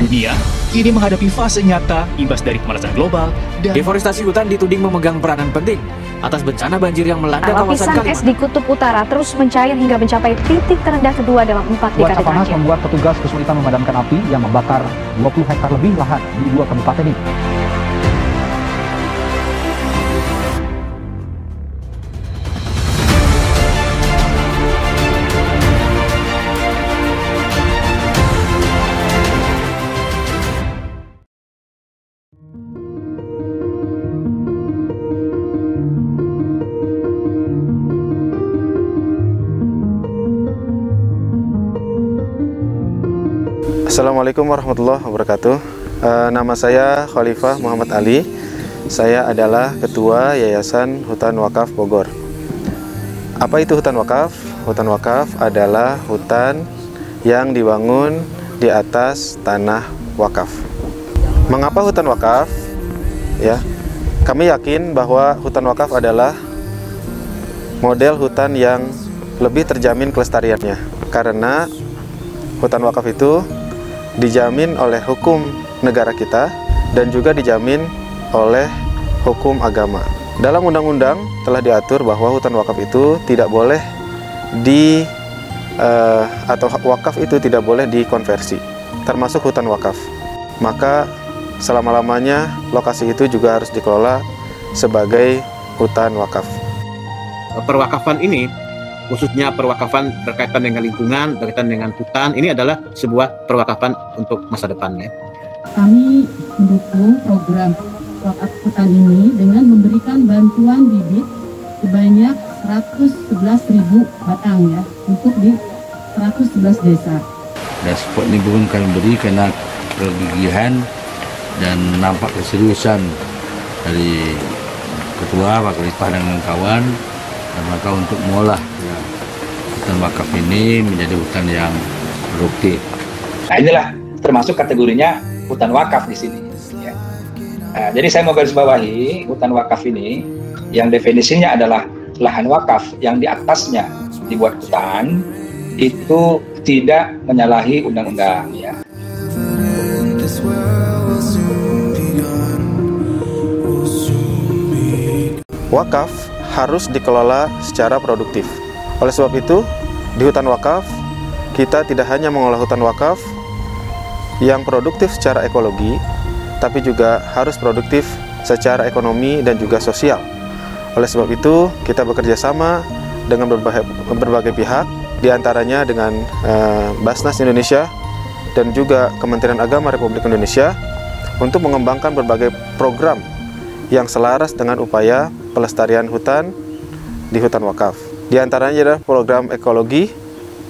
Dunia kini menghadapi fase nyata imbas dari pemanasan global dan deforestasi hutan dituding memegang peranan penting atas bencana banjir yang melanda kawasan Lapisan es di Kutub Utara terus mencair hingga mencapai titik terendah kedua dalam 4 dekade Cuaca panas terakhir. membuat petugas kesulitan memadamkan api yang membakar 20 hektar lebih lahan di 2 kabupaten ini. Assalamualaikum warahmatullahi wabarakatuh. Nama saya Khalifah Muhammad Ali. Saya adalah Ketua Yayasan Hutan Wakaf Bogor. Apa itu hutan wakaf? Hutan wakaf adalah hutan yang dibangun di atas tanah wakaf. Mengapa hutan wakaf? Ya, kami yakin bahwa hutan wakaf adalah model hutan yang lebih terjamin kelestariannya, karena hutan wakaf itu dijamin oleh hukum negara kita dan juga dijamin oleh hukum agama. Dalam undang-undang telah diatur bahwa hutan wakaf itu tidak boleh atau wakaf itu tidak boleh dikonversi, termasuk hutan wakaf. Maka selama-lamanya lokasi itu juga harus dikelola sebagai hutan wakaf. Perwakafan ini, khususnya perwakafan berkaitan dengan lingkungan, berkaitan dengan hutan, ini adalah sebuah perwakafan untuk masa depannya. Kami mendukung program wakaf hutan ini dengan memberikan bantuan bibit sebanyak 111.000 batang ya, untuk di 111 desa. Dan support ini pun kami beri karena kegigihan dan nampak keseriusan dari Ketua, Pak Khalifah dan kawan, dan maka untuk mengolah hutan wakaf ini menjadi hutan yang produktif. Nah, inilah termasuk kategorinya hutan wakaf di sini. Ya. Jadi saya mau garis bawahi hutan wakaf ini yang definisinya adalah lahan wakaf yang di atasnya dibuat hutan itu tidak menyalahi undang-undang. Ya. Wakaf harus dikelola secara produktif. Oleh sebab itu, di hutan wakaf, kita tidak hanya mengolah hutan wakaf yang produktif secara ekologi, tapi juga harus produktif secara ekonomi dan juga sosial. Oleh sebab itu, kita bekerja sama dengan berbagai pihak, diantaranya dengan Basnas Indonesia dan juga Kementerian Agama Republik Indonesia untuk mengembangkan berbagai program yang selaras dengan upaya pelestarian hutan di hutan wakaf. Di antaranya adalah program ekologi,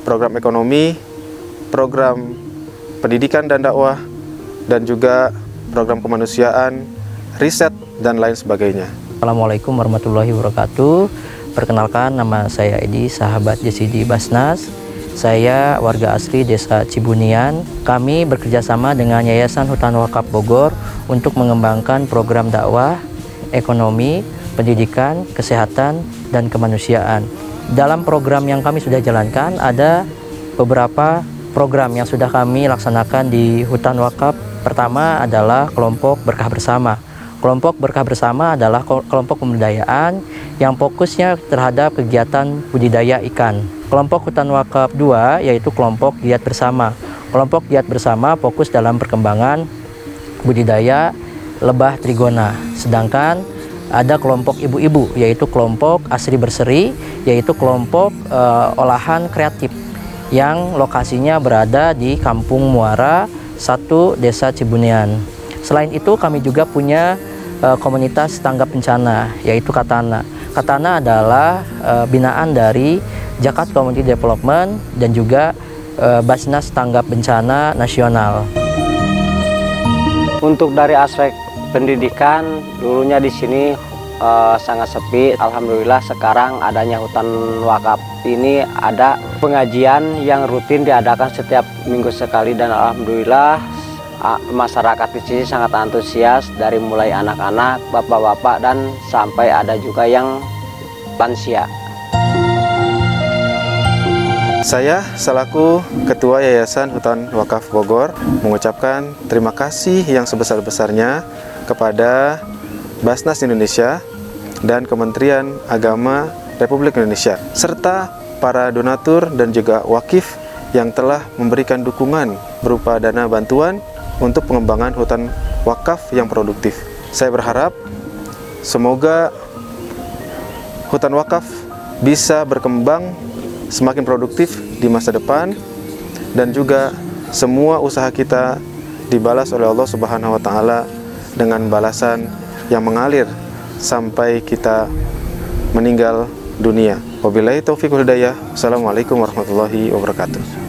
program ekonomi, program pendidikan dan dakwah, dan juga program kemanusiaan, riset, dan lain sebagainya. Assalamualaikum warahmatullahi wabarakatuh. Perkenalkan, nama saya Edi, sahabat JCD Basnas. Saya warga asli Desa Cibunian. Kami bekerjasama dengan Yayasan Hutan Wakaf Bogor untuk mengembangkan program dakwah, ekonomi, pendidikan, kesehatan, dan kemanusiaan. Dalam program yang kami sudah jalankan, ada beberapa program yang sudah kami laksanakan di hutan wakaf. Pertama adalah kelompok berkah bersama. Kelompok berkah bersama adalah kelompok pemberdayaan yang fokusnya terhadap kegiatan budidaya ikan. Kelompok hutan wakaf 2 yaitu kelompok giat bersama. Kelompok giat bersama fokus dalam perkembangan budidaya lebah trigona. Sedangkan ada kelompok ibu-ibu, yaitu kelompok asri berseri, yaitu kelompok olahan kreatif yang lokasinya berada di Kampung Muara 1 Desa Cibunian. Selain itu kami juga punya komunitas tanggap bencana, yaitu Katana. Katana adalah binaan dari Jakarta Community Development dan juga Basnas Tanggap Bencana Nasional. Untuk dari aspek pendidikan, dulunya di sini sangat sepi. Alhamdulillah sekarang adanya hutan wakaf ini ada pengajian yang rutin diadakan setiap minggu sekali, dan alhamdulillah masyarakat di sini sangat antusias, dari mulai anak-anak, bapak-bapak, dan sampai ada juga yang lansia. Saya selaku Ketua Yayasan Hutan Wakaf Bogor mengucapkan terima kasih yang sebesar-besarnya kepada Basnas Indonesia dan Kementerian Agama Republik Indonesia serta para donatur dan juga wakif yang telah memberikan dukungan berupa dana bantuan untuk pengembangan hutan wakaf yang produktif. Saya berharap semoga hutan wakaf bisa berkembang semakin produktif di masa depan dan juga semua usaha kita dibalas oleh Allah Subhanahu wa taala dengan balasan yang mengalir sampai kita meninggal dunia. Wabillahi taufiq wal hidayah. Assalamualaikum warahmatullahi wabarakatuh.